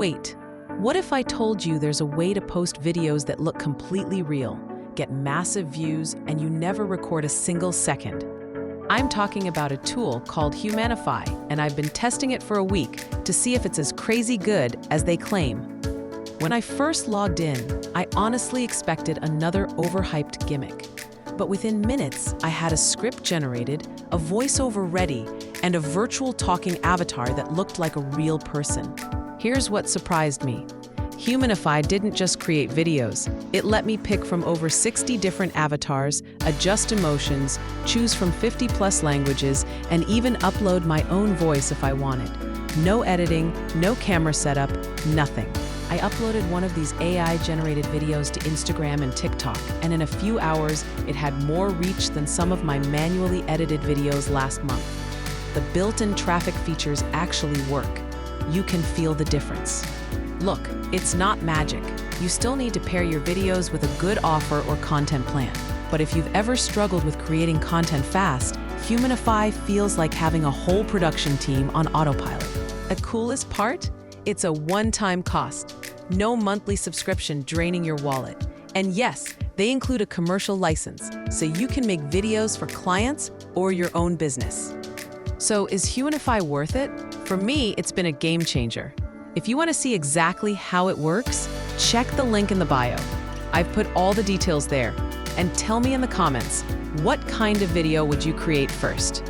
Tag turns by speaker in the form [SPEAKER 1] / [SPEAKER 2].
[SPEAKER 1] Wait, what if I told you there's a way to post videos that look completely real, get massive views, and you never record a single second? I'm talking about a tool called Humanify, and I've been testing it for a week to see if it's as crazy good as they claim. When I first logged in, I honestly expected another overhyped gimmick. But within minutes, I had a script generated, a voiceover ready, and a virtual talking avatar that looked like a real person. Here's what surprised me. Humanify didn't just create videos. It let me pick from over 60 different avatars, adjust emotions, choose from 50+ languages, and even upload my own voice if I wanted. No editing, no camera setup, nothing. I uploaded one of these AI-generated videos to Instagram and TikTok, and in a few hours, it had more reach than some of my manually edited videos last month. The built-in traffic features actually work. You can feel the difference. Look, it's not magic. You still need to pair your videos with a good offer or content plan. But if you've ever struggled with creating content fast, Humanify feels like having a whole production team on autopilot. The coolest part? It's a one-time cost. No monthly subscription draining your wallet. And yes, they include a commercial license, so you can make videos for clients or your own business. So is Humanify worth it? For me, it's been a game changer. If you want to see exactly how it works, check the link in the bio. I've put all the details there. And tell me in the comments, what kind of video would you create first?